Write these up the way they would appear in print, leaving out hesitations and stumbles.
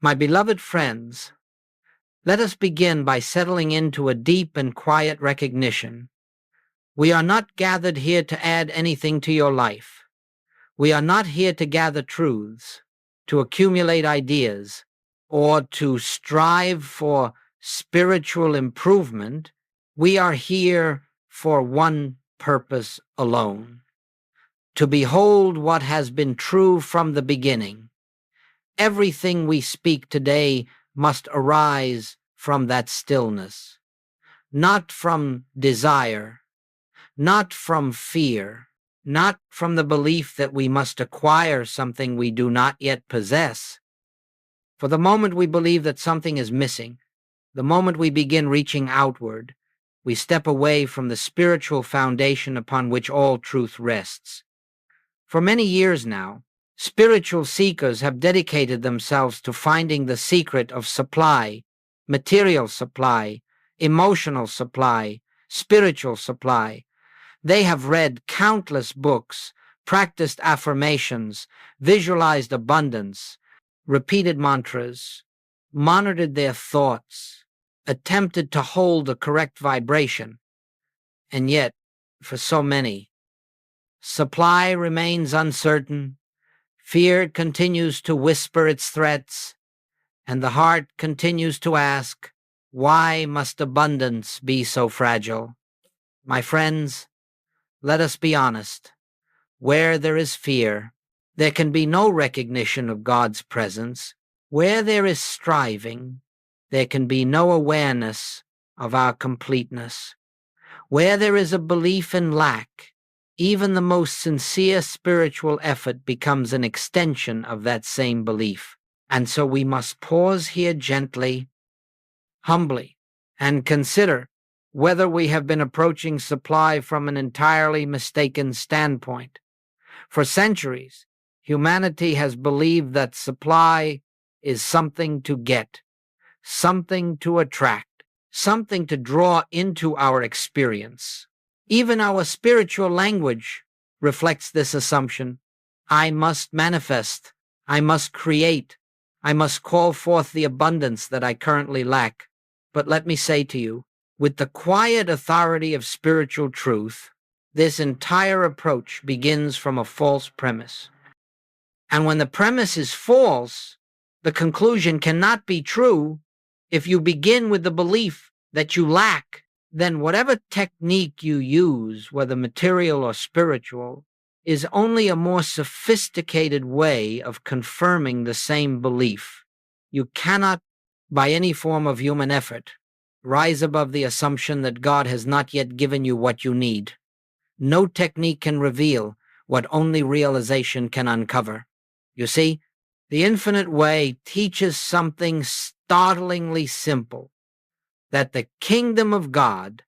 My beloved friends, let us begin by settling into a deep and quiet recognition. We are not gathered here to add anything to your life. We are not here to gather truths, to accumulate ideas, or to strive for spiritual improvement. We are here for one purpose alone: to behold what has been true from the beginning. Everything we speak today must arise from that stillness, not from desire, not from fear, not from the belief that we must acquire something we do not yet possess. For the moment we believe that something is missing, the moment we begin reaching outward, we step away from the spiritual foundation upon which all truth rests. For many years now, spiritual seekers have dedicated themselves to finding the secret of supply, material supply, emotional supply, spiritual supply. They have read countless books, practiced affirmations, visualized abundance, repeated mantras, monitored their thoughts, attempted to hold the correct vibration. And yet, for so many, supply remains uncertain, fear continues to whisper its threats, and the heart continues to ask, why must abundance be so fragile? My friends, let us be honest. Where there is fear, there can be no recognition of God's presence. Where there is striving, there can be no awareness of our completeness. Where there is a belief in lack, even the most sincere spiritual effort becomes an extension of that same belief. And so we must pause here gently, humbly, and consider whether we have been approaching supply from an entirely mistaken standpoint. For centuries, humanity has believed that supply is something to get, something to attract, something to draw into our experience. Even our spiritual language reflects this assumption. I must manifest, I must create, I must call forth the abundance that I currently lack. But let me say to you, with the quiet authority of spiritual truth, this entire approach begins from a false premise. And when the premise is false, the conclusion cannot be true. If you begin with the belief that you lack, then whatever technique you use, whether material or spiritual, is only a more sophisticated way of confirming the same belief. You cannot, by any form of human effort, rise above the assumption that God has not yet given you what you need. No technique can reveal what only realization can uncover. You see, the infinite way teaches something startlingly simple, that the kingdom of God,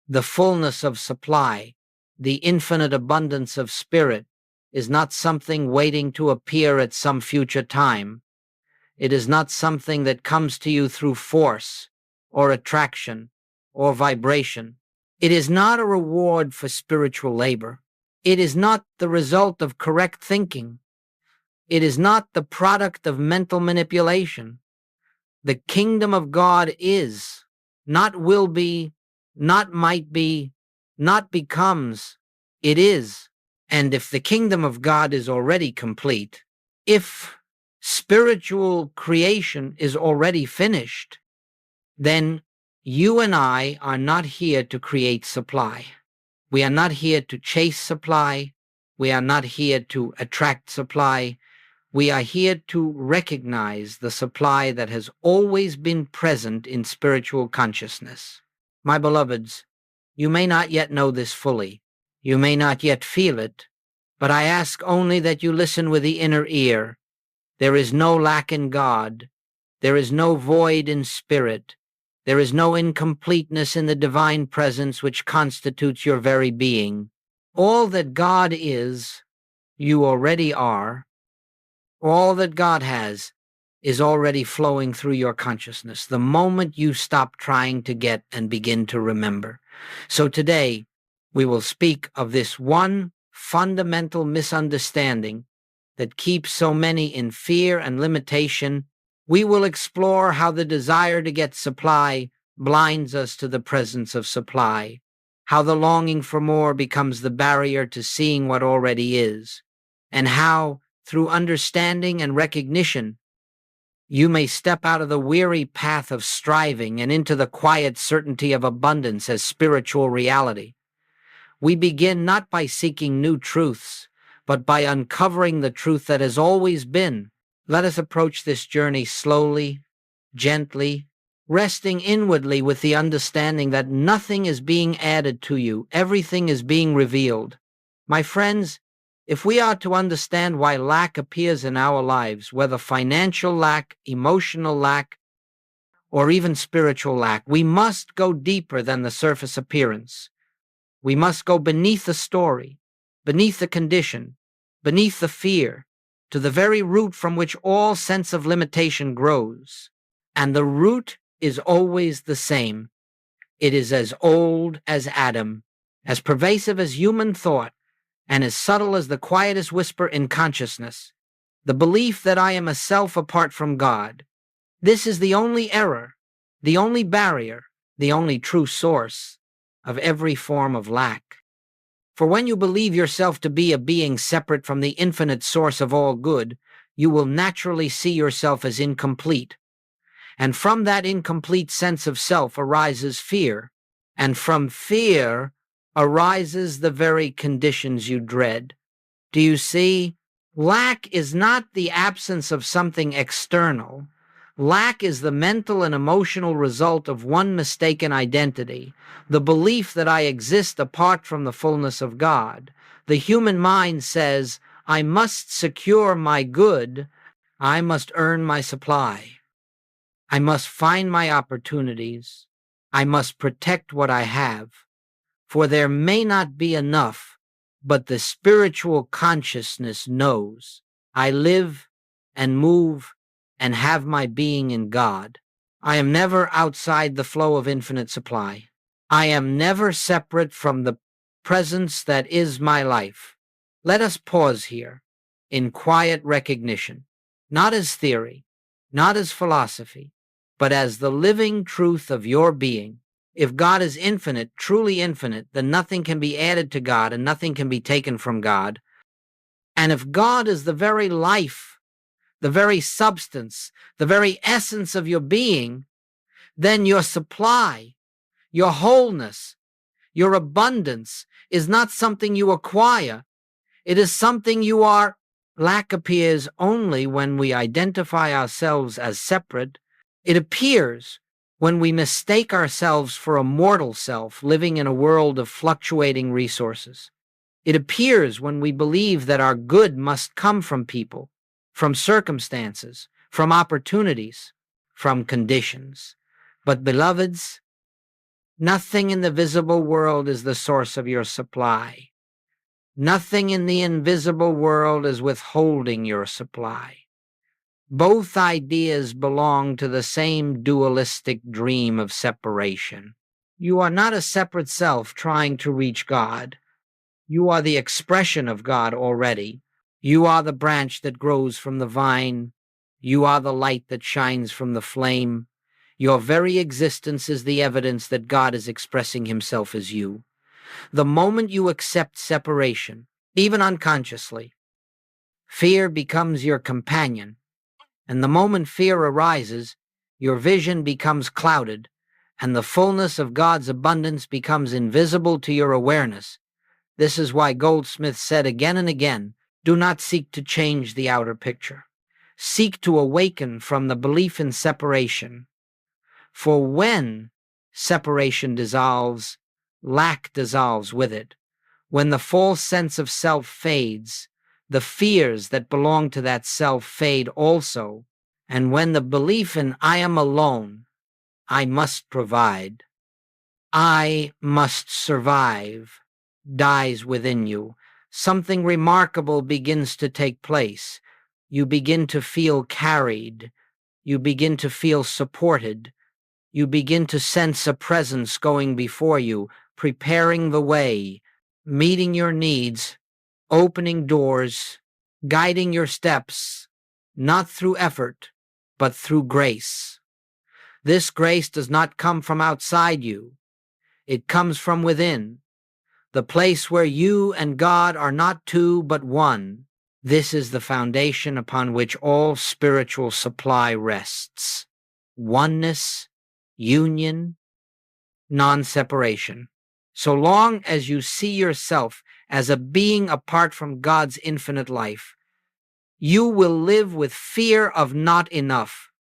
the fullness of supply, the infinite abundance of spirit, is not something waiting to appear at some future time. It is not something that comes to you through force, or attraction, or vibration. It is not a reward for spiritual labor. It is not the result of correct thinking. It is not the product of mental manipulation. The kingdom of God is, not will be, not might be, not becomes. It is. And if the kingdom of God is already complete, if spiritual creation is already finished, then you and I are not here to create supply. We are not here to chase supply. We are not here to attract supply. We are here to recognize the supply that has always been present in spiritual consciousness. My beloveds, you may not yet know this fully. You may not yet feel it, but I ask only that you listen with the inner ear. There is no lack in God. There is no void in spirit. There is no incompleteness in the divine presence which constitutes your very being. All that God is, you already are. All that God has is already flowing through your consciousness the moment you stop trying to get and begin to remember. So today, we will speak of this one fundamental misunderstanding that keeps so many in fear and limitation We will explore how the desire to get supply blinds us to the presence of supply, how the longing for more becomes the barrier to seeing what already is, and how, through understanding and recognition, you may step out of the weary path of striving and into the quiet certainty of abundance as spiritual reality. We begin not by seeking new truths, but by uncovering the truth that has always been. Let us approach this journey slowly, gently, resting inwardly with the understanding that nothing is being added to you, everything is being revealed. My friends, if we are to understand why lack appears in our lives, whether financial lack, emotional lack, or even spiritual lack, we must go deeper than the surface appearance. We must go beneath the story, beneath the condition, beneath the fear, to the very root from which all sense of limitation grows. And the root is always the same. It is as old as Adam, as pervasive as human thought, and as subtle as the quietest whisper in consciousness. The belief that I am a self apart from God. This is the only error, the only barrier, the only true source of every form of lack. For when you believe yourself to be a being separate from the infinite source of all good, you will naturally see yourself as incomplete. And from that incomplete sense of self arises fear, and from fear arises the very conditions you dread. Do you see? Lack is not the absence of something external. Lack is the mental and emotional result of one mistaken identity, the belief that I exist apart from the fullness of God. The human mind says, I must secure my good, I must earn my supply. I must find my opportunities. I must protect what I have. For there may not be enough, but the spiritual consciousness knows I live and move and have my being in God. I am never outside the flow of infinite supply. I am never separate from the presence that is my life. Let us pause here in quiet recognition, not as theory, not as philosophy, but as the living truth of your being. If God is infinite, truly infinite, then nothing can be added to God and nothing can be taken from God. And if God is the very life, the very substance, the very essence of your being, then your supply, your wholeness, your abundance is not something you acquire. It is something you are. Lack appears only when we identify ourselves as separate. It appears when we mistake ourselves for a mortal self living in a world of fluctuating resources. It appears when we believe that our good must come from people, from circumstances, from opportunities, from conditions. But, beloveds, nothing in the visible world is the source of your supply. Nothing in the invisible world is withholding your supply. Both ideas belong to the same dualistic dream of separation. You are not a separate self trying to reach God. You are the expression of God already. You are the branch that grows from the vine. You are the light that shines from the flame. Your very existence is the evidence that God is expressing himself as you. The moment you accept separation, even unconsciously, fear becomes your companion. And the moment fear arises, your vision becomes clouded, and the fullness of God's abundance becomes invisible to your awareness. This is why Goldsmith said again and again, do not seek to change the outer picture. Seek to awaken from the belief in separation. For when separation dissolves, lack dissolves with it. When the false sense of self fades, the fears that belong to that self fade also. And when the belief in I am alone, I must provide, I must survive, dies within you, something remarkable begins to take place. You begin to feel carried. You begin to feel supported. You begin to sense a presence going before you, preparing the way, meeting your needs, opening doors, guiding your steps, not through effort, but through grace. This grace does not come from outside you. It comes from within, the place where you and God are not two but one. This is the foundation upon which all spiritual supply rests. Oneness, union, non-separation. So long as you see yourself as a being apart from God's infinite life, you will live with fear of not enough.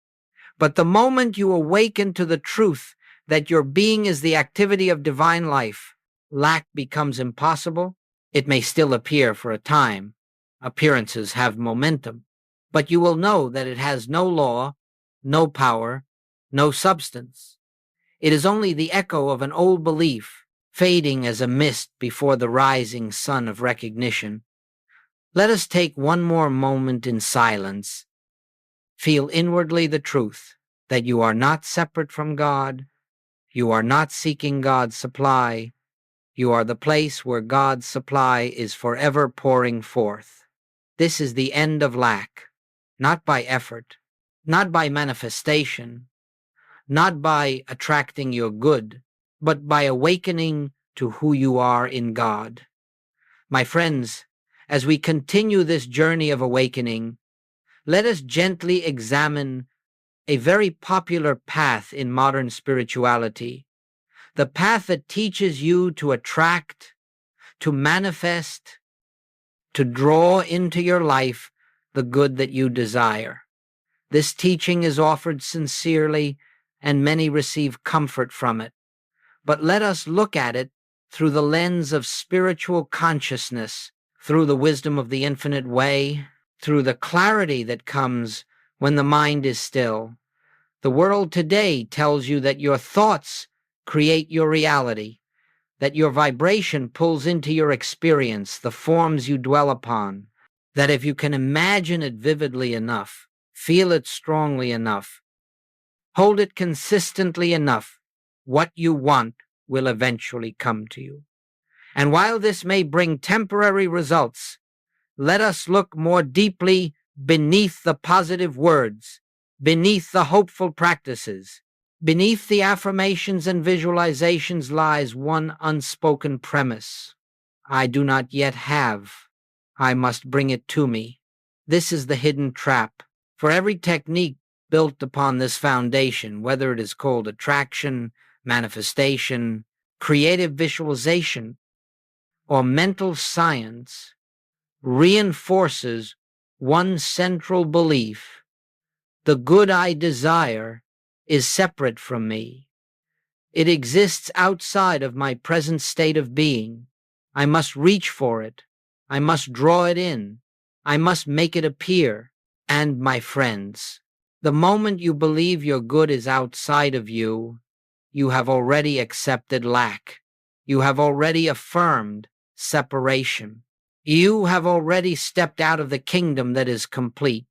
But the moment you awaken to the truth that your being is the activity of divine life, lack becomes impossible. It may still appear for a time. Appearances have momentum, but you will know that it has no law, no power, no substance. It is only the echo of an old belief, fading as a mist before the rising sun of recognition. Let us take one more moment in silence. Feel inwardly the truth that you are not separate from God. You are not seeking God's supply. You are the place where God's supply is forever pouring forth. This is the end of lack, not by effort, not by manifestation, not by attracting your good, but by awakening to who you are in God. My friends, as we continue this journey of awakening, let us gently examine a very popular path in modern spirituality, the path that teaches you to attract, to manifest, to draw into your life the good that you desire. This teaching is offered sincerely, and many receive comfort from it. But let us look at it through the lens of spiritual consciousness, through the wisdom of the infinite way, through the clarity that comes when the mind is still. The world today tells you that your thoughts create your reality, that your vibration pulls into your experience the forms you dwell upon, that if you can imagine it vividly enough, feel it strongly enough, hold it consistently enough, what you want will eventually come to you. And while this may bring temporary results, let us look more deeply beneath the positive words, beneath the hopeful practices. Beneath the affirmations and visualizations lies one unspoken premise. I do not yet have. I must bring it to me. This is the hidden trap. For every technique built upon this foundation, whether it is called attraction, manifestation, creative visualization, or mental science, reinforces one central belief: the good I desire is separate from me. It exists outside of my present state of being. I must reach for it. I must draw it in. I must make it appear. And, my friends, the moment you believe your good is outside of you, you have already accepted lack. You have already affirmed separation. You have already stepped out of the kingdom that is complete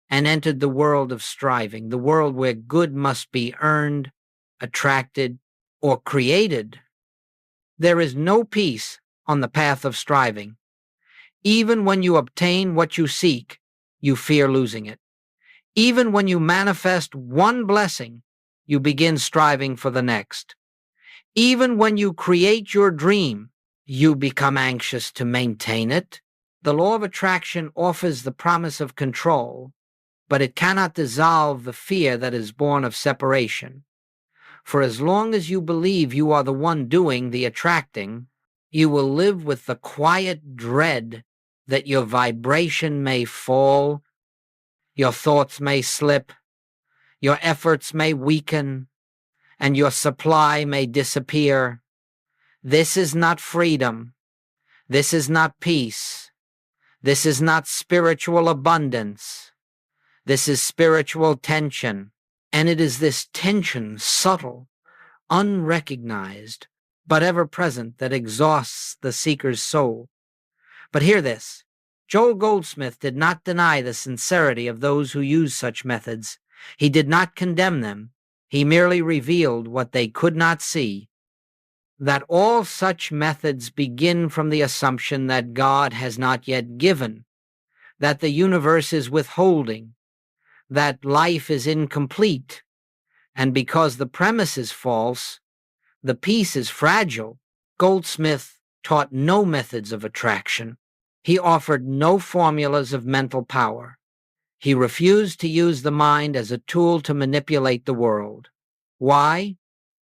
and entered the world of striving, the world where good must be earned, attracted, or created. There is no peace on the path of striving. Even when you obtain what you seek, you fear losing it. Even when you manifest one blessing, you begin striving for the next. Even when you create your dream, you become anxious to maintain it. The law of attraction offers the promise of control, but it cannot dissolve the fear that is born of separation. For as long as you believe you are the one doing the attracting, you will live with the quiet dread that your vibration may fall, your thoughts may slip, your efforts may weaken, and your supply may disappear. This is not freedom. This is not peace. This is not spiritual abundance. This is spiritual tension. And it is this tension, subtle, unrecognized, but ever present, that exhausts the seeker's soul. But hear this. Joel Goldsmith did not deny the sincerity of those who use such methods. He did not condemn them. He merely revealed what they could not see: that all such methods begin from the assumption that God has not yet given, that the universe is withholding, that life is incomplete, and because the premise is false, the piece is fragile. Goldsmith taught no methods of attraction. He offered no formulas of mental power. He refused to use the mind as a tool to manipulate the world. Why?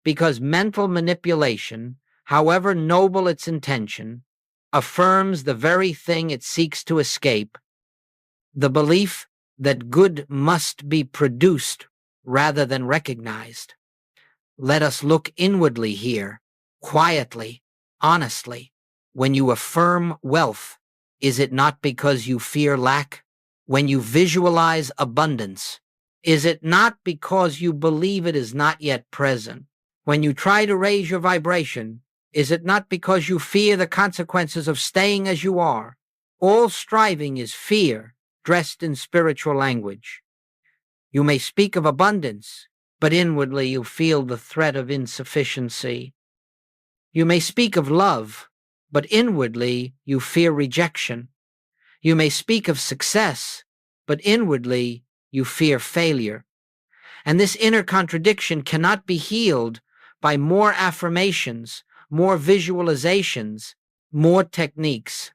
Because mental manipulation, however noble its intention, affirms the very thing it seeks to escape, the belief that good must be produced rather than recognized. Let us look inwardly here, quietly, honestly. When you affirm wealth, is it not because you fear lack? When you visualize abundance, is it not because you believe it is not yet present? When you try to raise your vibration, is it not because you fear the consequences of staying as you are? All striving is fear, dressed in spiritual language. You may speak of abundance, but inwardly you feel the threat of insufficiency. You may speak of love, but inwardly you fear rejection. You may speak of success, but inwardly you fear failure. And this inner contradiction cannot be healed by more affirmations, more visualizations, more techniques.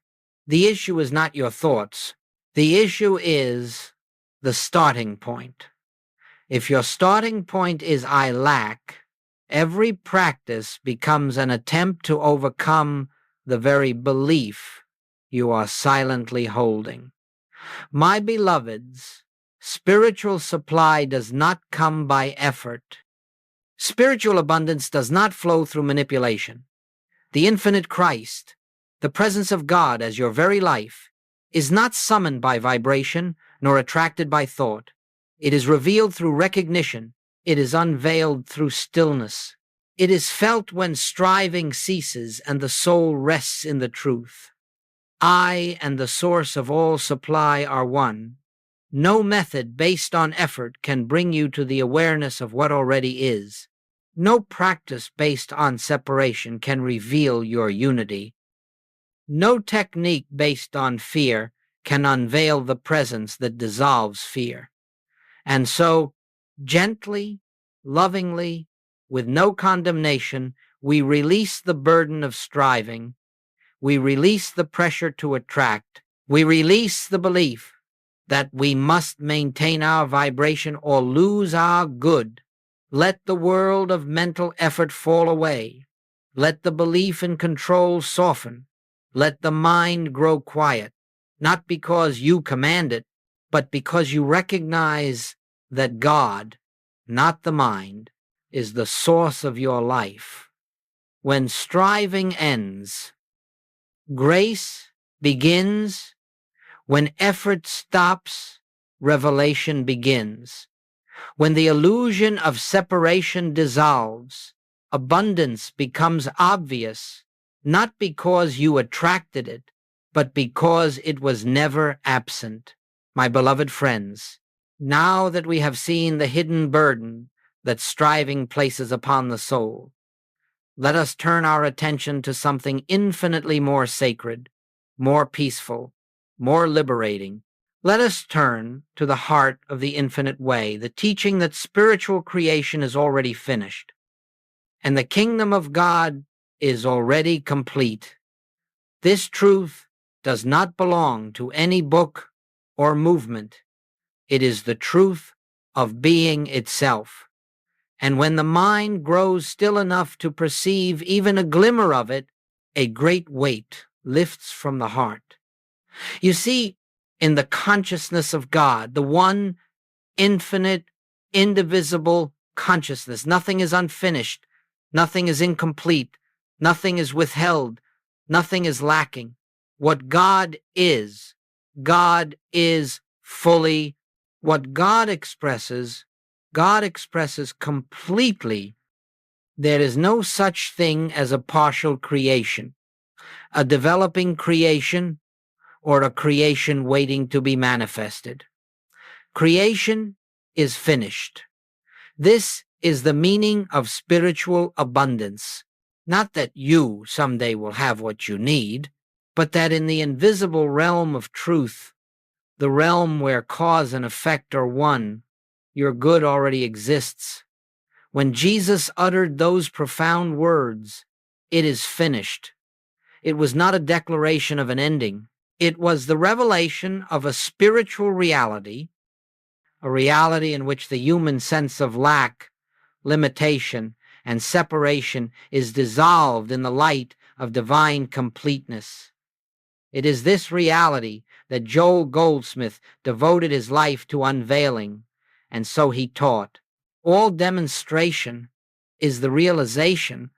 The issue is not your thoughts. The issue is the starting point. If your starting point is I lack, every practice becomes an attempt to overcome the very belief you are silently holding. My beloveds, spiritual supply does not come by effort. Spiritual abundance does not flow through manipulation. The infinite Christ, the presence of God as your very life, is not summoned by vibration nor attracted by thought. It is revealed through recognition. It is unveiled through stillness. It is felt when striving ceases and the soul rests in the truth. I and the source of all supply are one. No method based on effort can bring you to the awareness of what already is. No practice based on separation can reveal your unity. No technique based on fear can unveil the presence that dissolves fear. And so, gently, lovingly, with no condemnation, we release the burden of striving. We release the pressure to attract. We release the belief that we must maintain our vibration or lose our good. Let the world of mental effort fall away. Let the belief in control soften. Let the mind grow quiet, not because you command it, but because you recognize that God, not the mind, is the source of your life. When striving ends, grace begins. When effort stops, revelation begins. When the illusion of separation dissolves, abundance becomes obvious, not because you attracted it, but because it was never absent. My beloved friends, now that we have seen the hidden burden that striving places upon the soul, let us turn our attention to something infinitely more sacred, more peaceful, more liberating. Let us turn to the heart of the infinite way, the teaching that spiritual creation is already finished, and the kingdom of God is already complete. This truth does not belong to any book or movement. It is the truth of being itself. And when the mind grows still enough to perceive even a glimmer of it, a great weight lifts from the heart. You see, in the consciousness of God, the one infinite, indivisible consciousness, nothing is unfinished, nothing is incomplete, nothing is withheld, nothing is lacking. What God is fully. What God expresses completely. There is no such thing as a partial creation, a developing creation, or a creation waiting to be manifested. Creation is finished. This is the meaning of spiritual abundance. Not that you someday will have what you need, but that in the invisible realm of truth, the realm where cause and effect are one. Your good already exists. When Jesus uttered those profound words, "It is finished," it was not a declaration of an ending. It was the revelation of a spiritual reality, a reality in which the human sense of lack, limitation, and separation is dissolved in the light of divine completeness. It is this reality that Joel Goldsmith devoted his life to unveiling, and so he taught. All demonstration is the realization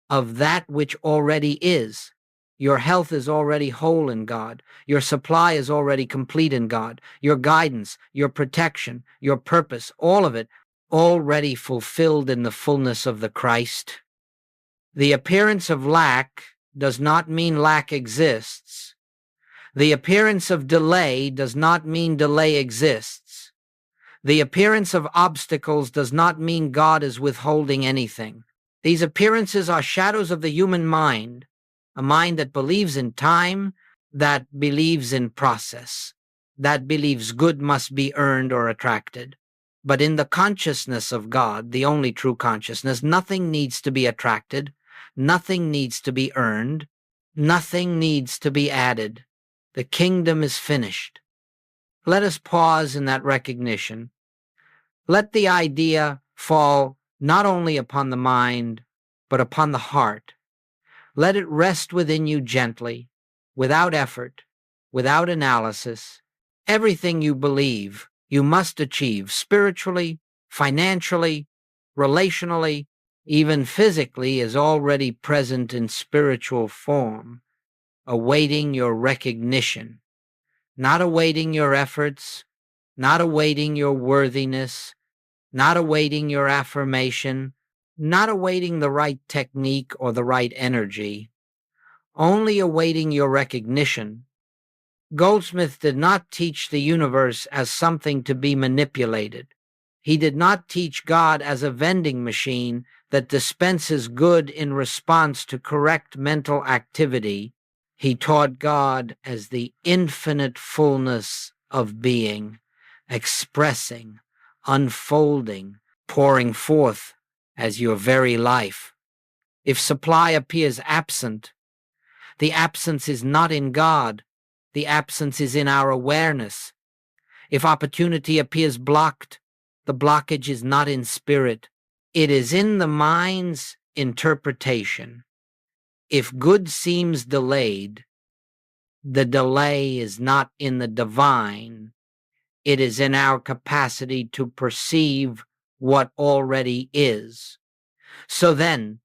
of that which already is. Your health is already whole in God. Your supply is already complete in God. Your guidance, your protection, your purpose, all of it already fulfilled in the fullness of the Christ. The appearance of lack does not mean lack exists. The appearance of delay does not mean delay exists. The appearance of obstacles does not mean God is withholding anything. These appearances are shadows of the human mind, a mind that believes in time, that believes in process, that believes good must be earned or attracted. But in the consciousness of God, the only true consciousness, nothing needs to be attracted, nothing needs to be earned, nothing needs to be added. The kingdom is finished. Let us pause in that recognition. Let the idea fall not only upon the mind, but upon the heart. Let it rest within you gently, without effort, without analysis. Everything you believe you must achieve spiritually, financially, relationally, even physically is already present in spiritual form, awaiting your recognition, not awaiting your efforts, not awaiting your worthiness, not awaiting your affirmation, not awaiting the right technique or the right energy, only awaiting your recognition. Goldsmith did not teach the universe as something to be manipulated. He did not teach God as a vending machine that dispenses good in response to correct mental activity. He taught God as the infinite fullness of being, expressing, unfolding, pouring forth as your very life. If supply appears absent, the absence is not in God. The absence is in our awareness. If opportunity appears blocked, the blockage is not in spirit. It is in the mind's interpretation. If good seems delayed, the delay is not in the divine. It is in our capacity to perceive what already is. So then,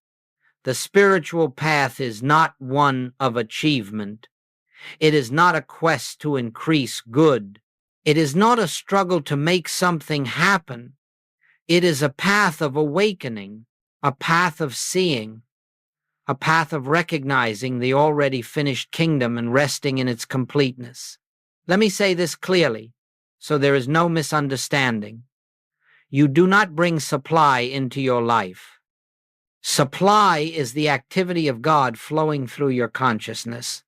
the spiritual path is not one of achievement. It is not a quest to increase good. It is not a struggle to make something happen. It is a path of awakening, a path of seeing, a path of recognizing the already finished kingdom and resting in its completeness. Let me say this clearly, so there is no misunderstanding. You do not bring supply into your life. Supply is the activity of God flowing through your consciousness.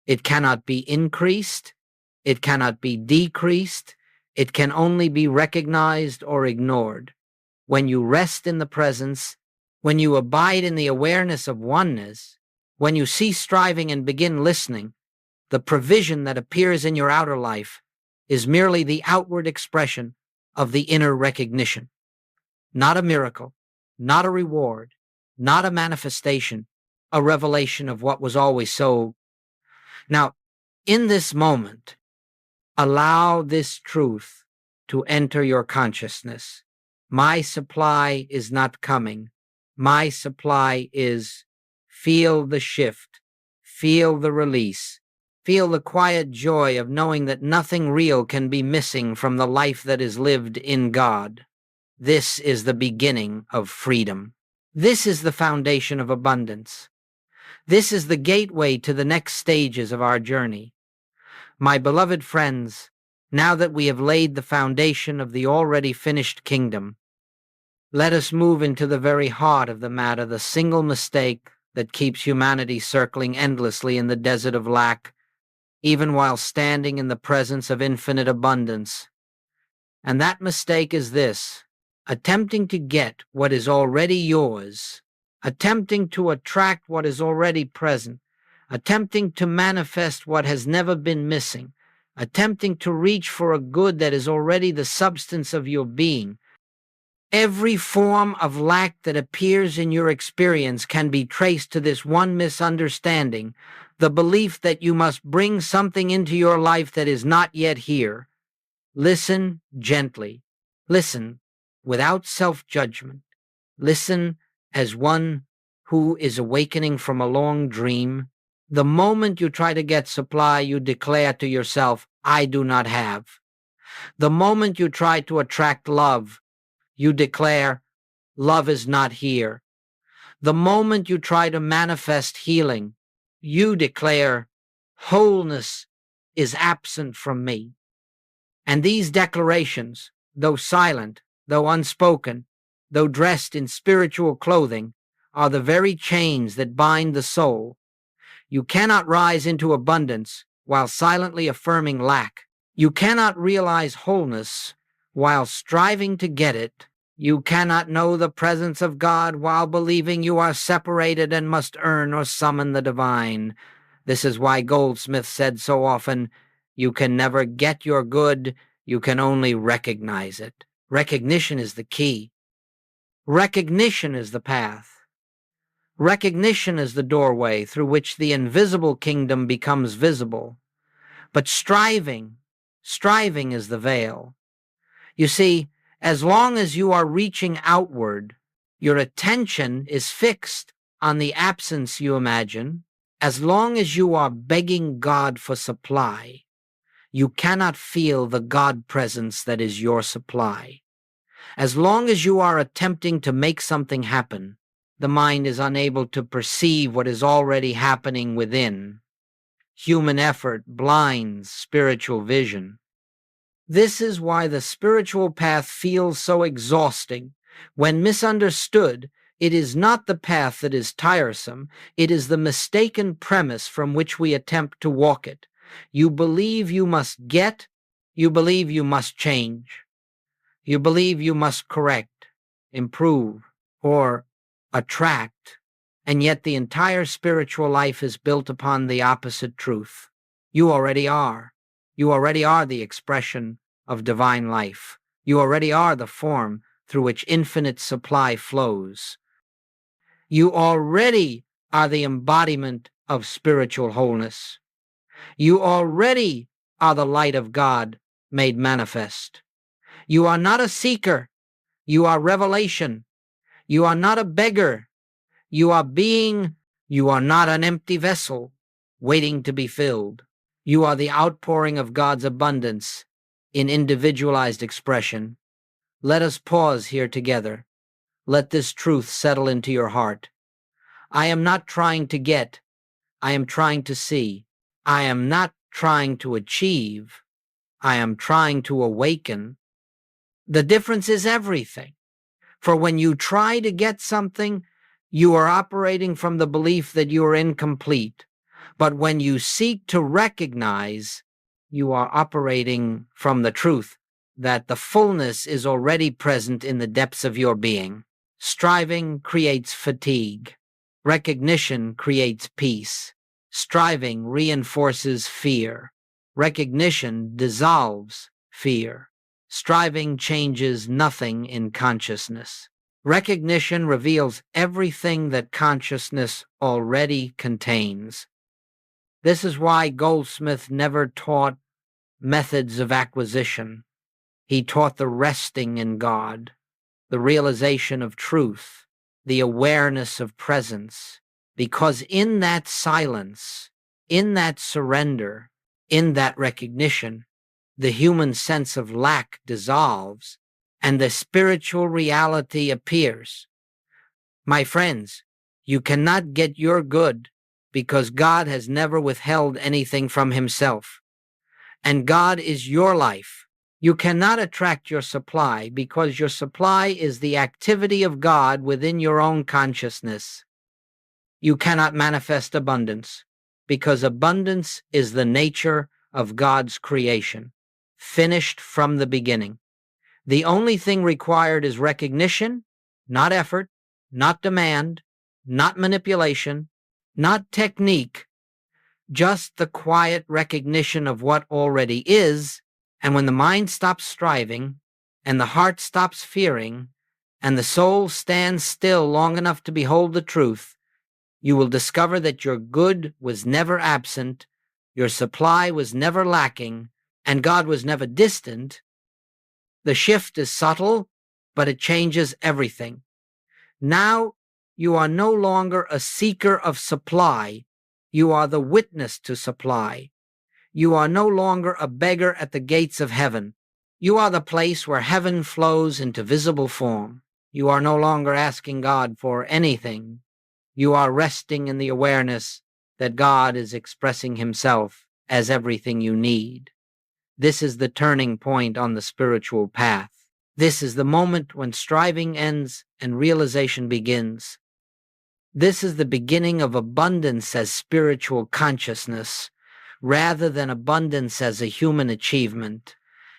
It cannot be increased. It cannot be decreased. It can only be recognized or ignored. When you rest in the presence, when you abide in the awareness of oneness, when you cease striving and begin listening, the provision that appears in your outer life is merely the outward expression of the inner recognition. Not a miracle, not a reward, not a manifestation, a revelation of what was always so. Now, in this moment, allow this truth to enter your consciousness. My supply is not coming. My supply is. Feel the shift. Feel the release. Feel the quiet joy of knowing that nothing real can be missing from the life that is lived in God. This is the beginning of freedom. This is the foundation of abundance. This is the gateway to the next stages of our journey. My beloved friends, now that we have laid the foundation of the already finished kingdom, let us move into the very heart of the matter, the single mistake that keeps humanity circling endlessly in the desert of lack, even while standing in the presence of infinite abundance. And that mistake is this: attempting to get what is already yours, attempting to attract what is already present, attempting to manifest what has never been missing, attempting to reach for a good that is already the substance of your being. Every form of lack that appears in your experience can be traced to this one misunderstanding: the belief that you must bring something into your life that is not yet here. Listen gently. Listen without self-judgment. Listen as one who is awakening from a long dream. The moment you try to get supply, you declare to yourself, "I do not have." The moment you try to attract love, you declare, "Love is not here." The moment you try to manifest healing, you declare, "Wholeness is absent from me." And these declarations, though silent, though unspoken, though dressed in spiritual clothing, are the very chains that bind the soul. You cannot rise into abundance while silently affirming lack. You cannot realize wholeness while striving to get it. You cannot know the presence of God while believing you are separated and must earn or summon the divine. This is why Goldsmith said so often, "You can never get your good, you can only recognize it." Recognition is the key. Recognition is the path. Recognition is the doorway through which the invisible kingdom becomes visible. But striving is the veil. You see, as long as you are reaching outward, your attention is fixed on the absence you imagine. As long as you are begging God for supply, you cannot feel the God presence that is your supply. As long as you are attempting to make something happen, the mind is unable to perceive what is already happening within. Human effort blinds spiritual vision. This is why the spiritual path feels so exhausting. When misunderstood, it is not the path that is tiresome, it is the mistaken premise from which we attempt to walk it. You believe you must get, you believe you must change, you believe you must correct, improve, or attract, and yet the entire spiritual life is built upon the opposite truth. You already are. You already are the expression of divine life. You already are the form through which infinite supply flows. You already are the embodiment of spiritual wholeness. You already are the light of God made manifest. You are not a seeker. You are revelation. You are not a beggar. You are being. You are not an empty vessel waiting to be filled. You are the outpouring of God's abundance in individualized expression. Let us pause here together. Let this truth settle into your heart. I am not trying to get. I am trying to see. I am not trying to achieve. I am trying to awaken. The difference is everything. For when you try to get something, you are operating from the belief that you are incomplete. But when you seek to recognize, you are operating from the truth that the fullness is already present in the depths of your being. Striving creates fatigue. Recognition creates peace. Striving reinforces fear. Recognition dissolves fear. Striving changes nothing in consciousness. Recognition reveals everything that consciousness already contains. This is why Goldsmith never taught methods of acquisition. He taught the resting in God, the realization of truth, the awareness of presence, because in that silence, in that surrender, in that recognition, the human sense of lack dissolves and the spiritual reality appears. My friends, you cannot get your good because God has never withheld anything from himself. And God is your life. You cannot attract your supply because your supply is the activity of God within your own consciousness. You cannot manifest abundance because abundance is the nature of God's creation, finished from the beginning. The only thing required is recognition, not effort, not demand, not manipulation, not technique, just the quiet recognition of what already is. And when the mind stops striving, and the heart stops fearing, and the soul stands still long enough to behold the truth, you will discover that your good was never absent, your supply was never lacking, and God was never distant. The shift is subtle, but it changes everything. Now you are no longer a seeker of supply. You are the witness to supply. You are no longer a beggar at the gates of heaven. You are the place where heaven flows into visible form. You are no longer asking God for anything. You are resting in the awareness that God is expressing himself as everything you need. This is the turning point on the spiritual path. This is the moment when striving ends and realization begins. This is the beginning of abundance as spiritual consciousness, rather than abundance as a human achievement.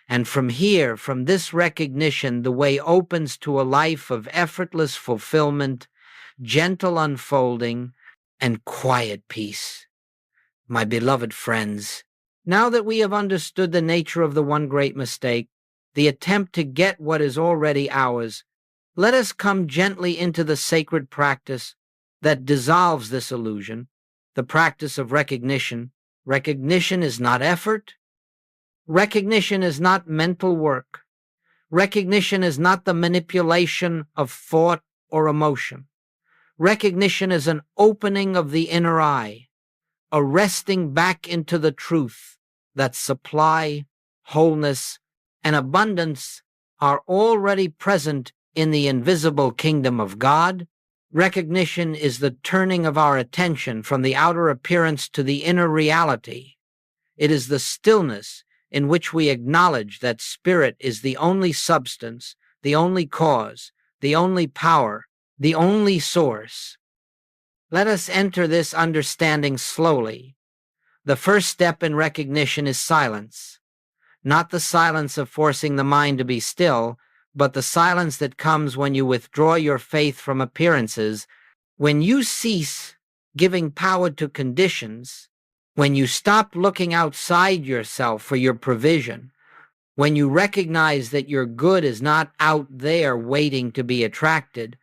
And from here, from this recognition, the way opens to a life of effortless fulfillment, gentle unfolding, and quiet peace. My beloved friends, now that we have understood the nature of the one great mistake, the attempt to get what is already ours, let us come gently into the sacred practice that dissolves this illusion, the practice of recognition. Recognition is not effort. Recognition is not mental work. Recognition is not the manipulation of thought or emotion. Recognition is an opening of the inner eye, a resting back into the truth that supply, wholeness, and abundance are already present in the invisible kingdom of God. Recognition is the turning of our attention from the outer appearance to the inner reality. It is the stillness in which we acknowledge that spirit is the only substance, the only cause, the only power, the only source. Let us enter this understanding slowly. The first step in recognition is silence. Not the silence of forcing the mind to be still, but the silence that comes when you withdraw your faith from appearances, when you cease giving power to conditions, when you stop looking outside yourself for your provision, when you recognize that your good is not out there waiting to be attracted.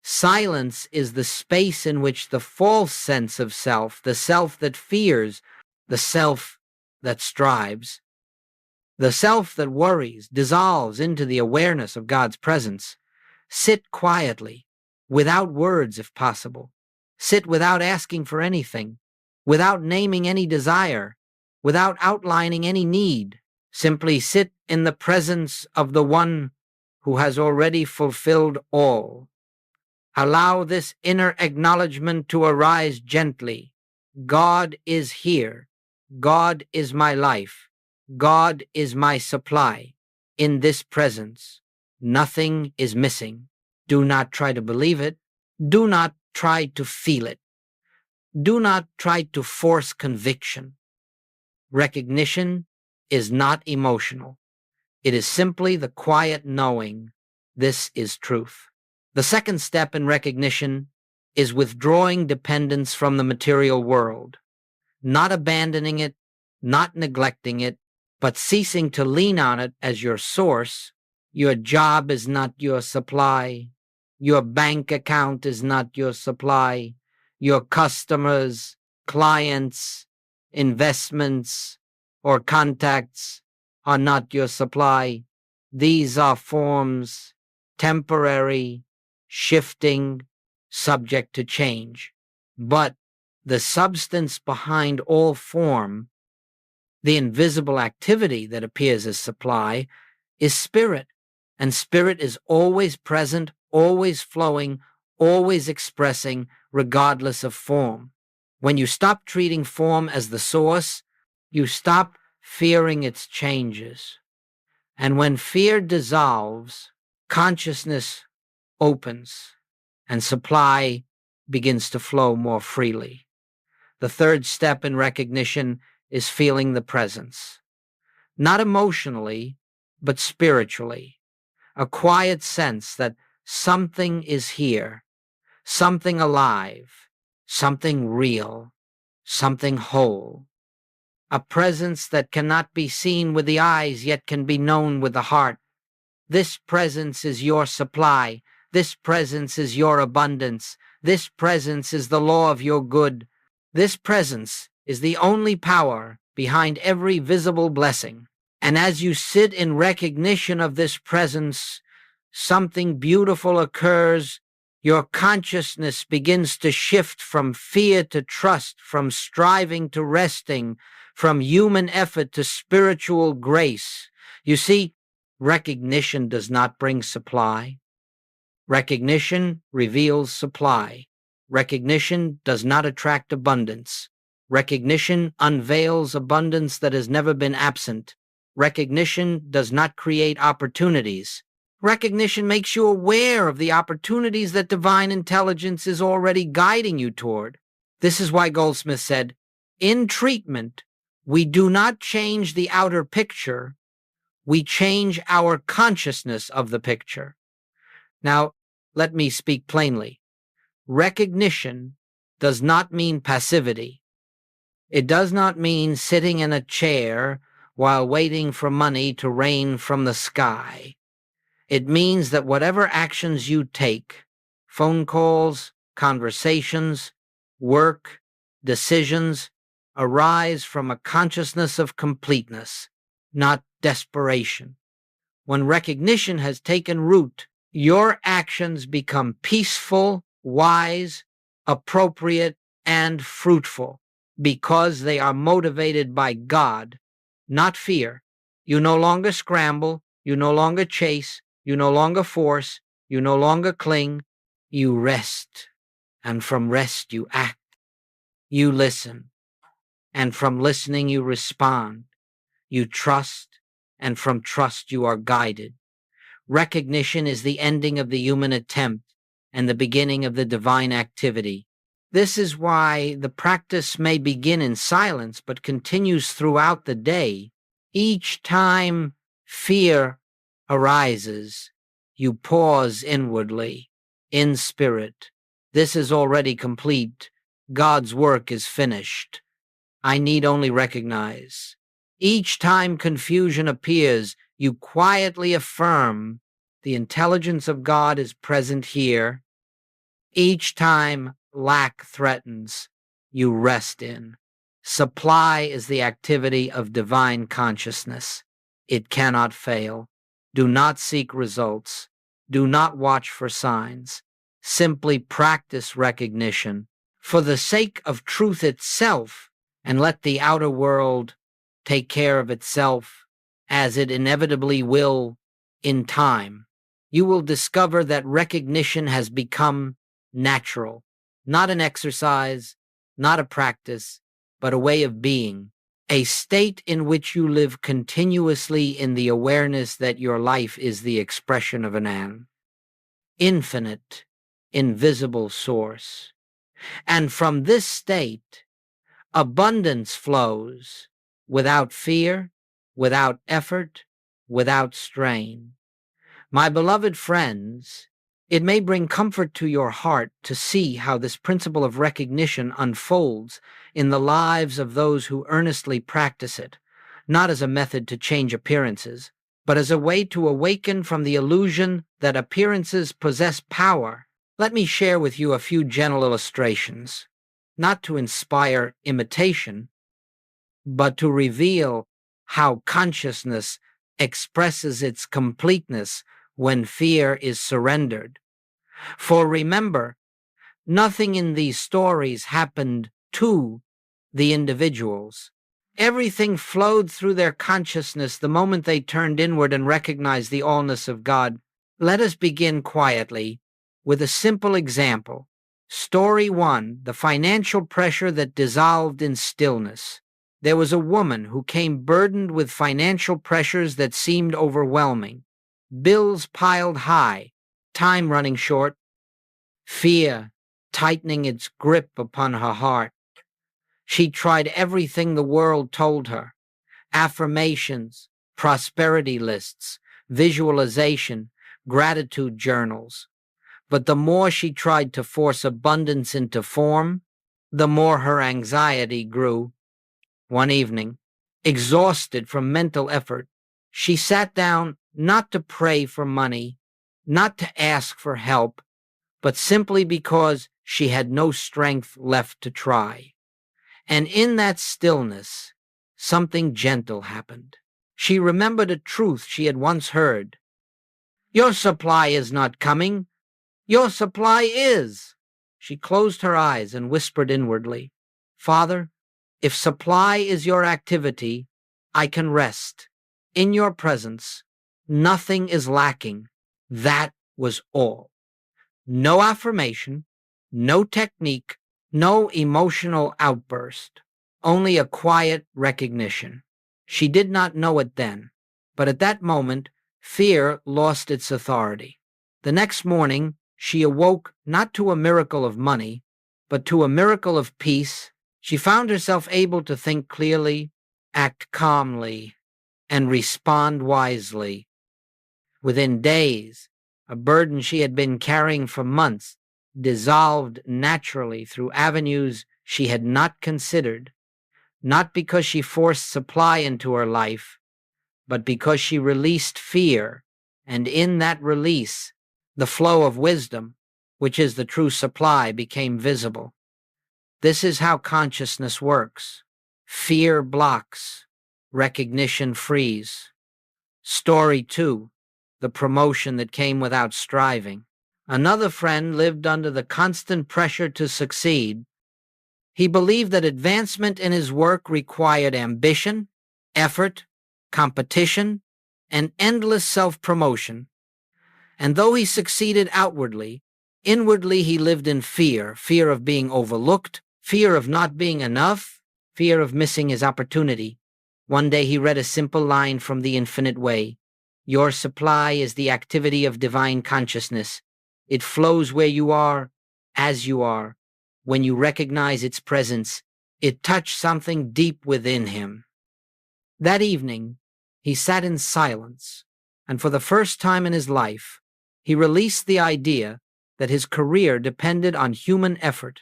Silence is the space in which the false sense of self, the self that fears, the self that strives, the self that worries, dissolves into the awareness of God's presence. Sit quietly, without words if possible. Sit without asking for anything, without naming any desire, without outlining any need. Simply sit in the presence of the one who has already fulfilled all. Allow this inner acknowledgement to arise gently. God is here. God is my life. God is my supply. In this presence, nothing is missing. Do not try to believe it. Do not try to feel it. Do not try to force conviction. Recognition is not emotional. It is simply the quiet knowing this is truth. The second step in recognition is withdrawing dependence from the material world, not abandoning it, not neglecting it, but ceasing to lean on it as your source. Your job is not your supply. Your bank account is not your supply. Your customers, clients, investments, or contacts are not your supply. These are forms, temporary, shifting, subject to change. But the substance behind all form, the invisible activity that appears as supply, is spirit. And spirit is always present, always flowing, always expressing, regardless of form. When you stop treating form as the source, you stop fearing its changes. And when fear dissolves, consciousness opens and supply begins to flow more freely. The third step in recognition is feeling the presence. Not emotionally, but spiritually. A quiet sense that something is here, something alive, something real, something whole. A presence that cannot be seen with the eyes yet can be known with the heart. This presence is your supply. This presence is your abundance. This presence is the law of your good. This presence is the only power behind every visible blessing. And as you sit in recognition of this presence, something beautiful occurs. Your consciousness begins to shift from fear to trust, from striving to resting, from human effort to spiritual grace. You see, recognition does not bring supply. Recognition reveals supply. Recognition does not attract abundance. Recognition unveils abundance that has never been absent. Recognition does not create opportunities. Recognition makes you aware of the opportunities that divine intelligence is already guiding you toward. This is why Goldsmith said, "In treatment, we do not change the outer picture, we change our consciousness of the picture." Now, let me speak plainly. Recognition does not mean passivity. It does not mean sitting in a chair while waiting for money to rain from the sky. It means that whatever actions you take, phone calls, conversations, work, decisions, arise from a consciousness of completeness, not desperation. When recognition has taken root, your actions become peaceful, wise, appropriate, and fruitful because they are motivated by God, not fear. You no longer scramble, you no longer chase, you no longer force, you no longer cling, you rest. And from rest you act. You listen. And from listening you respond. You trust, and from trust you are guided. Recognition is the ending of the human attempt and the beginning of the divine activity. This is why the practice may begin in silence but continues throughout the day. Each time fear arises, you pause inwardly, in spirit. This is already complete. God's work is finished. I need only recognize. Each time confusion appears, you quietly affirm the intelligence of God is present here. Each time lack threatens, you rest in. Supply is the activity of divine consciousness. It cannot fail. Do not seek results. Do not watch for signs. Simply practice recognition for the sake of truth itself, and let the outer world take care of itself, as it inevitably will in time. You will discover that recognition has become natural, not an exercise, not a practice, but a way of being, a state in which you live continuously in the awareness that your life is the expression of an infinite, invisible source. And from this state, abundance flows without fear, without effort, without strain. My beloved friends, it may bring comfort to your heart to see how this principle of recognition unfolds in the lives of those who earnestly practice it, not as a method to change appearances, but as a way to awaken from the illusion that appearances possess power. Let me share with you a few gentle illustrations, not to inspire imitation, but to reveal how consciousness expresses its completeness when fear is surrendered. For remember, nothing in these stories happened to the individuals. Everything flowed through their consciousness the moment they turned inward and recognized the allness of God. Let us begin quietly with a simple example. Story 1, the financial pressure that dissolved in stillness. There was a woman who came burdened with financial pressures that seemed overwhelming. Bills piled high, time running short, fear tightening its grip upon her heart. She tried everything the world told her: affirmations, prosperity lists, visualization, gratitude journals. But the more she tried to force abundance into form, the more her anxiety grew. One evening, exhausted from mental effort, she sat down not to pray for money, not to ask for help, but simply because she had no strength left to try. And in that stillness, something gentle happened. She remembered a truth she had once heard. Your supply is not coming. Your supply is. She closed her eyes and whispered inwardly, Father, if supply is your activity, I can rest. In your presence, nothing is lacking. That was all. No affirmation, no technique, no emotional outburst, only a quiet recognition. She did not know it then, but at that moment, fear lost its authority. The next morning, she awoke not to a miracle of money, but to a miracle of peace. She found herself able to think clearly, act calmly, and respond wisely. Within days, a burden she had been carrying for months dissolved naturally through avenues she had not considered, not because she forced supply into her life, but because she released fear, and in that release, the flow of wisdom, which is the true supply, became visible. This is how consciousness works. Fear blocks, recognition frees. Story 2. The promotion that came without striving. Another friend lived under the constant pressure to succeed. He believed that advancement in his work required ambition, effort, competition, and endless self-promotion. And though he succeeded outwardly, inwardly he lived in fear, fear of being overlooked, fear of not being enough, fear of missing his opportunity. One day he read a simple line from the Infinite Way. Your supply is the activity of divine consciousness. It flows where you are, as you are. When you recognize its presence, it touched something deep within him. That evening, he sat in silence, and for the first time in his life, he released the idea that his career depended on human effort.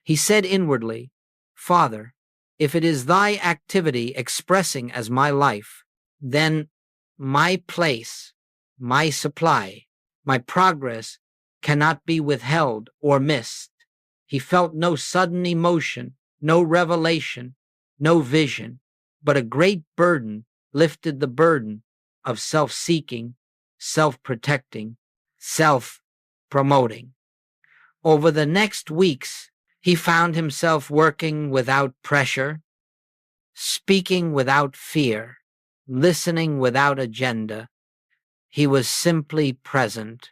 He said inwardly, Father, if it is thy activity expressing as my life, then my place, my supply, my progress cannot be withheld or missed. He felt no sudden emotion, no revelation, no vision, but a great burden lifted the burden of self-seeking, self-protecting, self-promoting. Over the next weeks, he found himself working without pressure, speaking without fear, listening without agenda. He was simply present.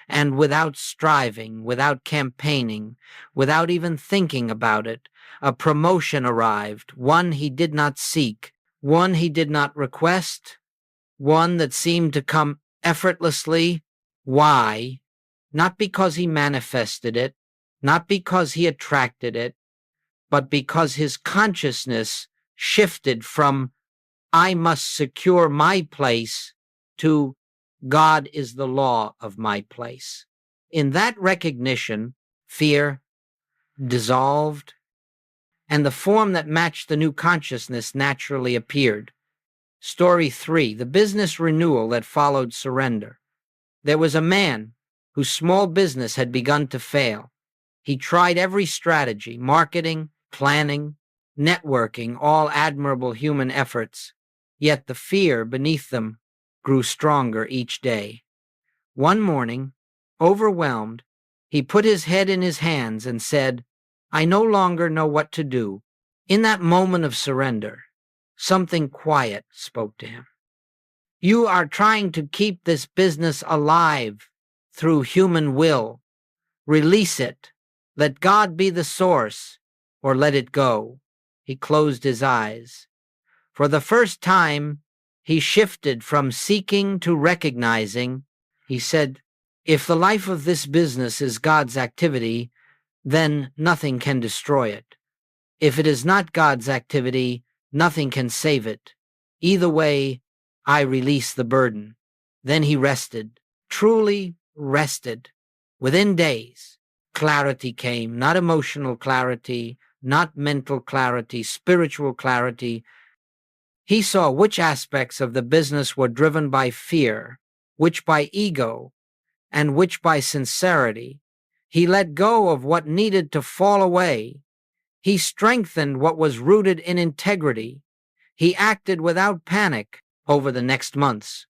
And without striving, without campaigning, without even thinking about it, a promotion arrived, one he did not seek, one he did not request, one that seemed to come effortlessly. Why? Not because he manifested it, not because he attracted it, but because his consciousness shifted from I must secure my place to God is the law of my place. In that recognition, fear dissolved, and the form that matched the new consciousness naturally appeared. Story 3, the business renewal that followed surrender. There was a man whose small business had begun to fail. He tried every strategy, marketing, planning, networking, all admirable human efforts, yet the fear beneath them grew stronger each day. One morning, overwhelmed, he put his head in his hands and said, I no longer know what to do. In that moment of surrender, something quiet spoke to him. You are trying to keep this business alive through human will. Release it. Let God be the source, or let it go. He closed his eyes. For the first time, he shifted from seeking to recognizing. He said, if the life of this business is God's activity, then nothing can destroy it. If it is not God's activity, nothing can save it. Either way, I release the burden. Then he rested, truly rested. Within days, clarity came, not emotional clarity, not mental clarity, spiritual clarity. He saw which aspects of the business were driven by fear, which by ego, and which by sincerity. He let go of what needed to fall away. He strengthened what was rooted in integrity. He acted without panic. Over the next months,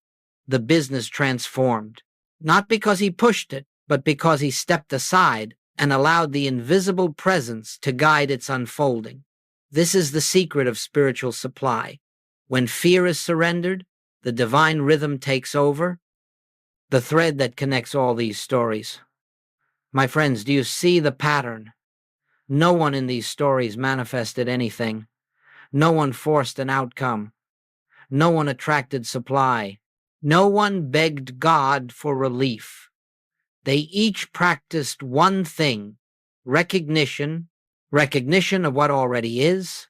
the business transformed, not because he pushed it, but because he stepped aside and allowed the invisible presence to guide its unfolding. This is the secret of spiritual supply. When fear is surrendered, the divine rhythm takes over, the thread that connects all these stories. My friends, do you see the pattern? No one in these stories manifested anything. No one forced an outcome. No one attracted supply. No one begged God for relief. They each practiced one thing: recognition of what already is,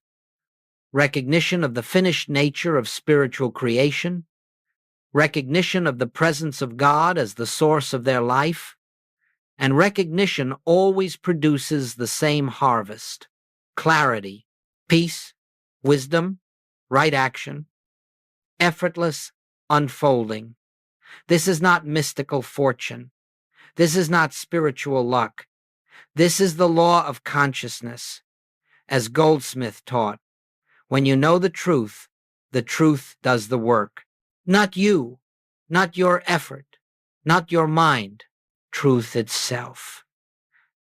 recognition of the finished nature of spiritual creation, recognition of the presence of God as the source of their life, and recognition always produces the same harvest: clarity, peace, wisdom, right action, effortless unfolding. This is not mystical fortune. This is not spiritual luck. This is the law of consciousness. As Goldsmith taught, when you know the truth does the work. Not you, not your effort, not your mind, truth itself.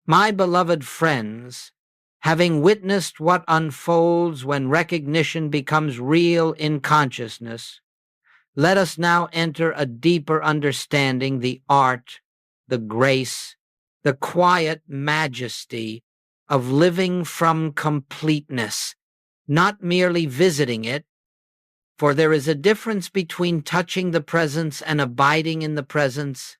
My beloved friends, having witnessed what unfolds when recognition becomes real in consciousness, let us now enter a deeper understanding, the art, the grace, the quiet majesty of living from completeness, not merely visiting it, for there is a difference between touching the presence and abiding in the presence.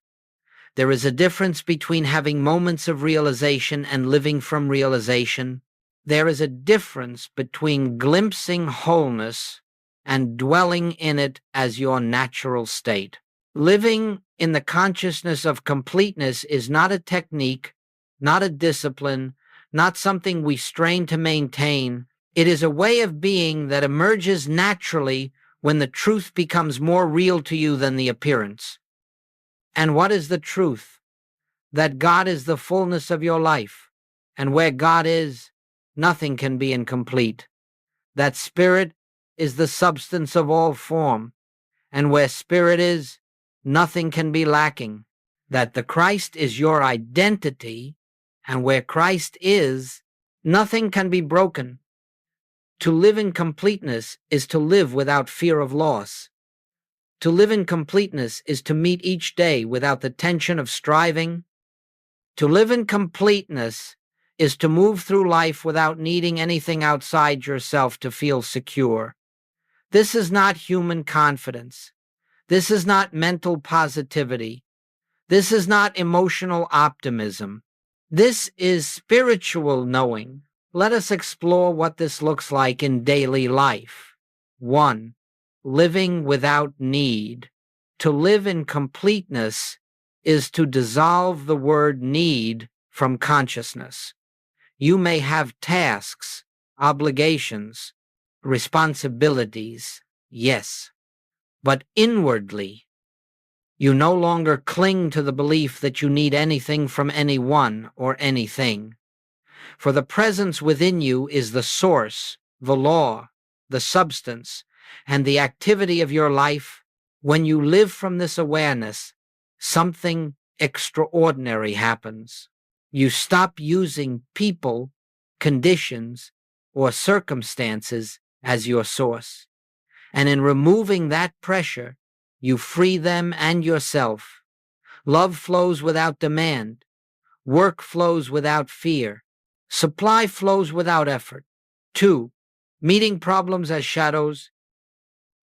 There is a difference between having moments of realization and living from realization. There is a difference between glimpsing wholeness and dwelling in it as your natural state. Living in the consciousness of completeness is not a technique, not a discipline, not something we strain to maintain. It is a way of being that emerges naturally when the truth becomes more real to you than the appearance. And what is the truth? That God is the fullness of your life, and where God is, nothing can be incomplete. That spirit is the substance of all form, and where spirit is, nothing can be lacking. That the Christ is your identity, and where Christ is, nothing can be broken. To live in completeness is to live without fear of loss. To live in completeness is to meet each day without the tension of striving. To live in completeness is to move through life without needing anything outside yourself to feel secure. This is not human confidence. This is not mental positivity. This is not emotional optimism. This is spiritual knowing. Let us explore what this looks like in daily life. 1. Living without need. To live in completeness is to dissolve the word need from consciousness. You may have tasks, obligations, responsibilities, yes, but inwardly, you no longer cling to the belief that you need anything from anyone or anything. For the presence within you is the source, the law, the substance, and the activity of your life. When you live from this awareness, something extraordinary happens. You stop using people, conditions, or circumstances as your source. And in removing that pressure, you free them and yourself. Love flows without demand. Work flows without fear. Supply flows without effort. 2. Meeting problems as shadows,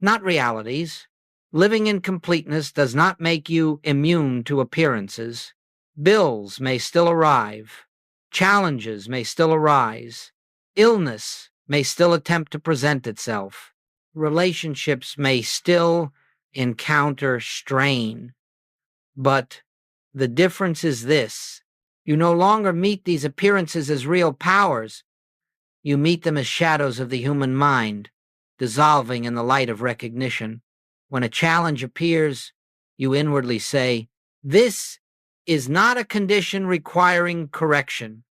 not realities. Living in completeness does not make you immune to appearances. Bills may still arrive. Challenges may still arise. Illness may still attempt to present itself. Relationships may still encounter strain. But the difference is this: you no longer meet these appearances as real powers. You meet them as shadows of the human mind, dissolving in the light of recognition. When a challenge appears, you inwardly say, "This is not a condition requiring correction.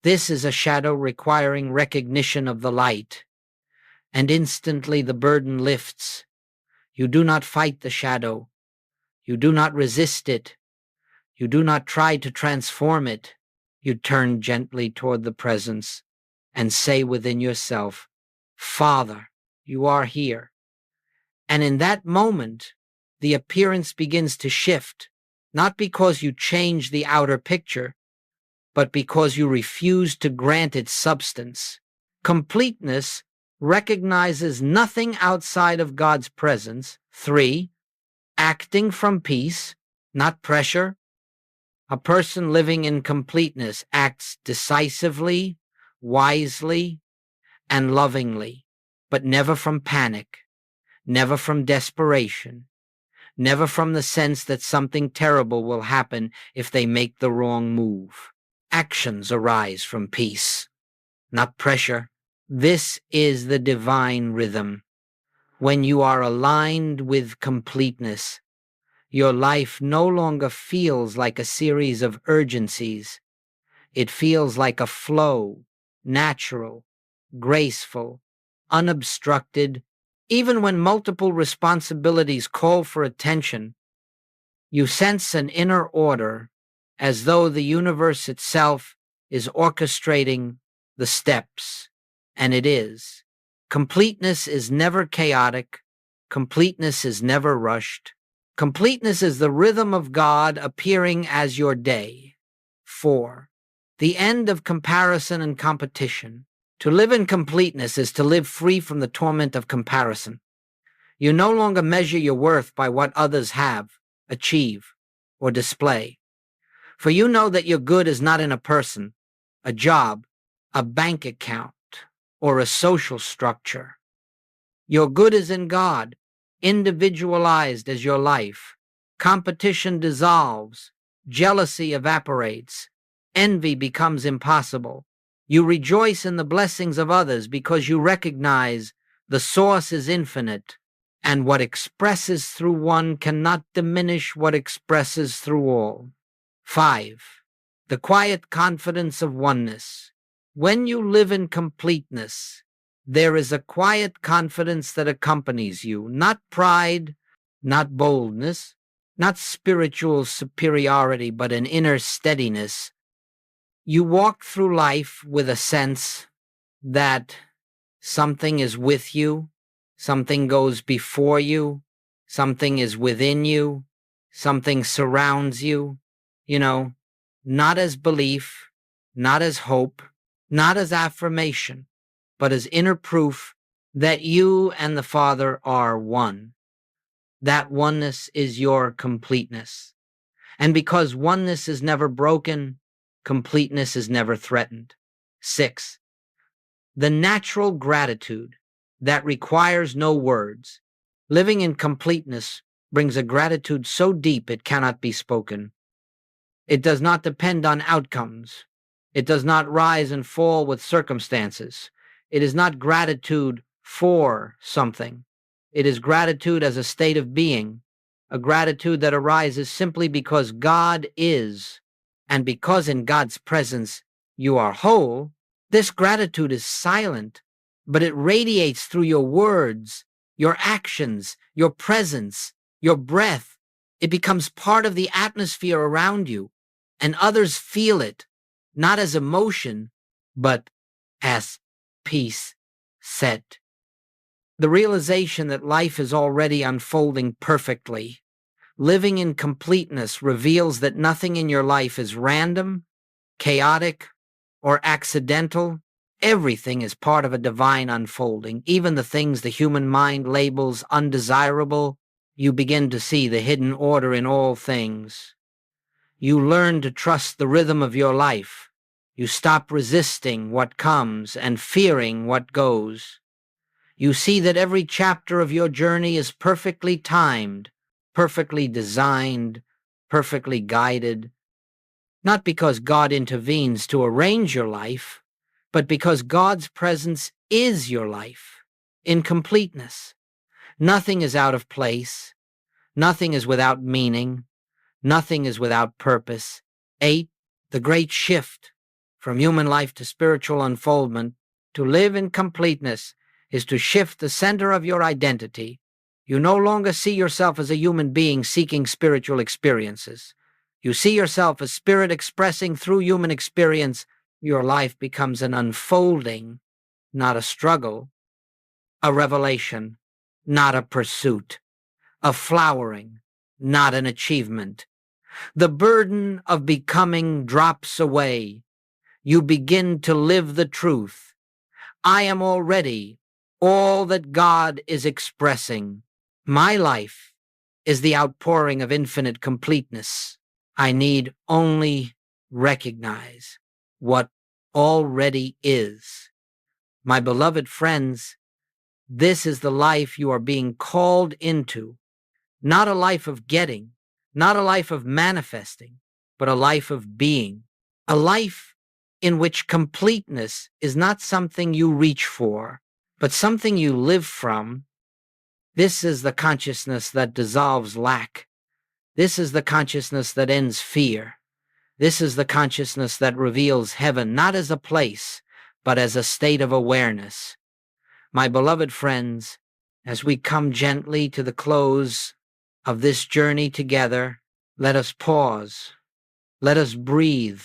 This is a shadow requiring recognition of the light." And instantly the burden lifts. You do not fight the shadow. You do not resist it. You do not try to transform it. You turn gently toward the presence and say within yourself, "Father, you are here." And in that moment, the appearance begins to shift, not because you change the outer picture, but because you refuse to grant it substance. Completeness recognizes nothing outside of God's presence. 3, acting from peace, not pressure. A person living in completeness acts decisively, wisely, and lovingly, but never from panic, never from desperation, never from the sense that something terrible will happen if they make the wrong move. Actions arise from peace, not pressure. This is the divine rhythm. When you are aligned with completeness, your life no longer feels like a series of urgencies. It feels like a flow, natural, graceful, unobstructed. Even when multiple responsibilities call for attention, you sense an inner order, as though the universe itself is orchestrating the steps. And it is. Completeness is never chaotic. Completeness is never rushed. Completeness is the rhythm of God appearing as your day. 4, the end of comparison and competition. To live in completeness is to live free from the torment of comparison. You no longer measure your worth by what others have, achieve, or display. For you know that your good is not in a person, a job, a bank account, or a social structure. Your good is in God, individualized as your life. Competition dissolves, jealousy evaporates, envy becomes impossible. You rejoice in the blessings of others because you recognize the source is infinite, and what expresses through one cannot diminish what expresses through all. 5, the quiet confidence of oneness. When you live in completeness, there is a quiet confidence that accompanies you, not pride, not boldness, not spiritual superiority, but an inner steadiness. You walk through life with a sense that something is with you, something goes before you, something is within you, something surrounds you, not as belief, not as hope, not as affirmation, but as inner proof that you and the Father are one. That oneness is your completeness. And because oneness is never broken, completeness is never threatened. 6, the natural gratitude that requires no words. Living in completeness brings a gratitude so deep it cannot be spoken. It does not depend on outcomes. It does not rise and fall with circumstances. It is not gratitude for something. It is gratitude as a state of being, a gratitude that arises simply because God is, and because in God's presence you are whole. This gratitude is silent, but it radiates through your words, your actions, your presence, your breath. It becomes part of the atmosphere around you, and others feel it, not as emotion, but as peace set. The realization that life is already unfolding perfectly. Living in completeness reveals that nothing in your life is random, chaotic, or accidental. Everything is part of a divine unfolding. Even the things the human mind labels undesirable, you begin to see the hidden order in all things. You learn to trust the rhythm of your life. You stop resisting what comes and fearing what goes. You see that every chapter of your journey is perfectly timed, perfectly designed, perfectly guided, not because God intervenes to arrange your life, but because God's presence is your life in completeness. Nothing is out of place. Nothing is without meaning. Nothing is without purpose. 8. The great shift from human life to spiritual unfoldment, to live in completeness, is to shift the center of your identity. You no longer see yourself as a human being seeking spiritual experiences. You see yourself as spirit expressing through human experience. Your life becomes an unfolding, not a struggle, a revelation, not a pursuit, a flowering, not an achievement. The burden of becoming drops away. You begin to live the truth. I am already all that God is expressing. My life is the outpouring of infinite completeness. I need only recognize what already is. My beloved friends, this is the life you are being called into, not a life of getting, not a life of manifesting, but a life of being, a life in which completeness is not something you reach for, but something you live from. This is the consciousness that dissolves lack. This is the consciousness that ends fear. This is the consciousness that reveals heaven, not as a place, but as a state of awareness. My beloved friends, as we come gently to the close of this journey together, let us pause. Let us breathe.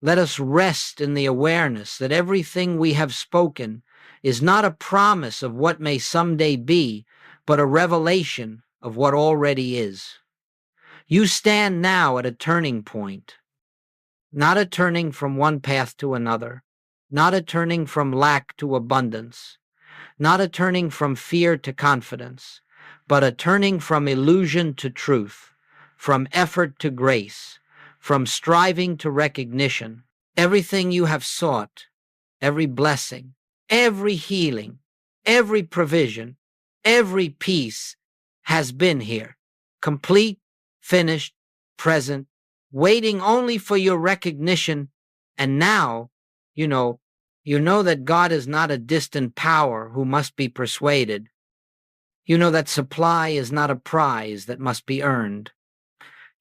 Let us rest in the awareness that everything we have spoken is not a promise of what may someday be, but a revelation of what already is. You stand now at a turning point, not a turning from one path to another, not a turning from lack to abundance, not a turning from fear to confidence, but a turning from illusion to truth, from effort to grace, from striving to recognition. Everything you have sought, every blessing, every healing, every provision, every peace has been here, complete, finished, present, waiting only for your recognition. And now, you know that God is not a distant power who must be persuaded. You know that supply is not a prize that must be earned.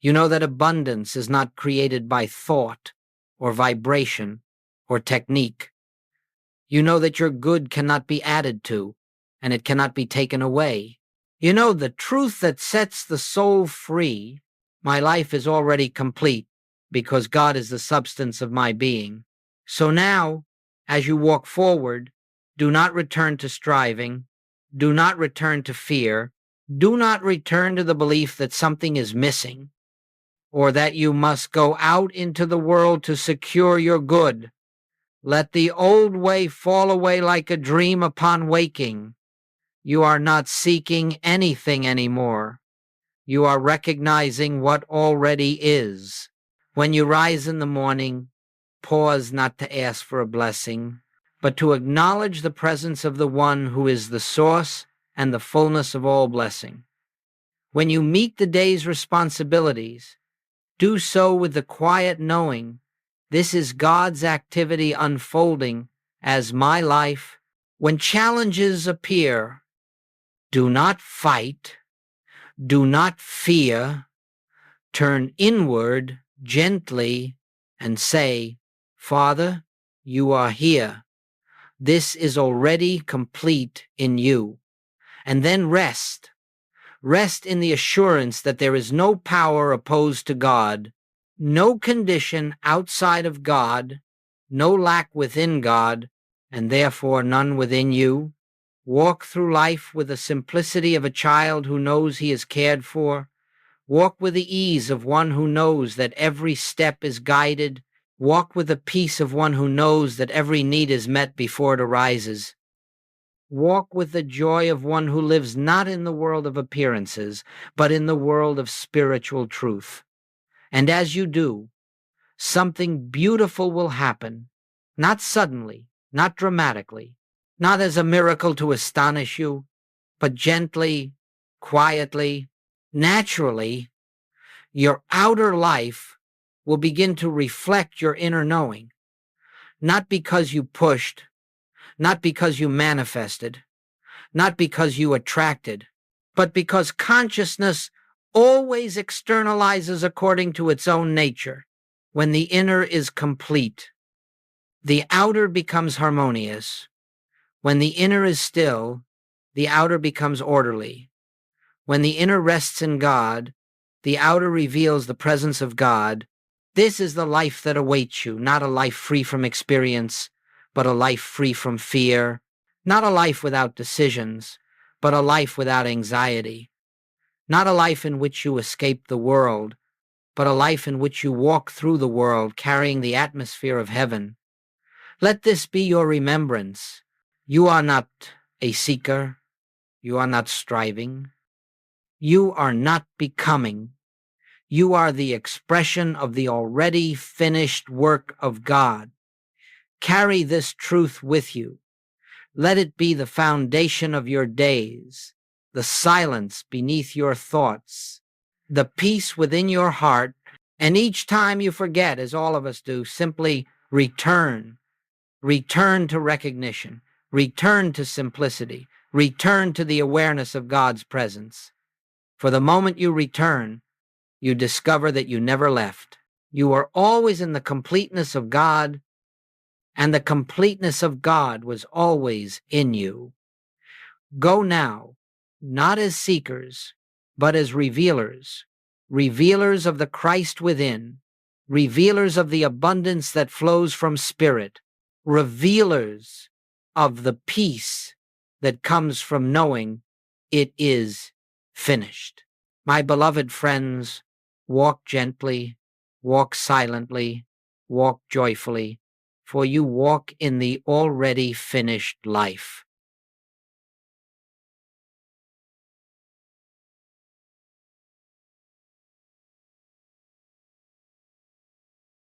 You know that abundance is not created by thought or vibration or technique. You know that your good cannot be added to, and it cannot be taken away. You know the truth that sets the soul free. My life is already complete because God is the substance of my being. So now, as you walk forward, do not return to striving. Do not return to fear. Do not return to the belief that something is missing, or that you must go out into the world to secure your good. Let the old way fall away like a dream upon waking. You are not seeking anything anymore. You are recognizing what already is. When you rise in the morning, pause not to ask for a blessing, but to acknowledge the presence of the one who is the source and the fullness of all blessing. When you meet the day's responsibilities, do so with the quiet knowing this is God's activity unfolding as my life. When challenges appear, do not fight, do not fear. Turn inward gently and say, Father, you are here. This is already complete in you. And then rest. Rest in the assurance that there is no power opposed to God, no condition outside of God, no lack within God, and therefore none within you. Walk through life with the simplicity of a child who knows he is cared for. Walk with the ease of one who knows that every step is guided. Walk with the peace of one who knows that every need is met before it arises. Walk with the joy of one who lives not in the world of appearances, but in the world of spiritual truth. And as you do, something beautiful will happen, not suddenly, not dramatically, not as a miracle to astonish you, but gently, quietly, naturally. Your outer life will begin to reflect your inner knowing, not because you pushed, not because you manifested, not because you attracted, but because consciousness always externalizes according to its own nature. When the inner is complete, the outer becomes harmonious. When the inner is still, the outer becomes orderly. When the inner rests in God, the outer reveals the presence of God. This is the life that awaits you, not a life free from experience, but a life free from fear, not a life without decisions, but a life without anxiety, not a life in which you escape the world, but a life in which you walk through the world carrying the atmosphere of heaven. Let this be your remembrance. You are not a seeker. You are not striving. You are not becoming. You are the expression of the already finished work of God. Carry this truth with you. Let it be the foundation of your days, the silence beneath your thoughts, the peace within your heart, and each time you forget, as all of us do, simply return. Return to recognition. Return to simplicity. Return to the awareness of God's presence. For the moment you return, you discover that you never left. You are always in the completeness of God, and the completeness of God was always in you. Go now, not as seekers, but as revealers, revealers of the Christ within, revealers of the abundance that flows from Spirit, revealers of the peace that comes from knowing it is finished. My beloved friends, walk gently, walk silently, walk joyfully, for you walk in the already finished life.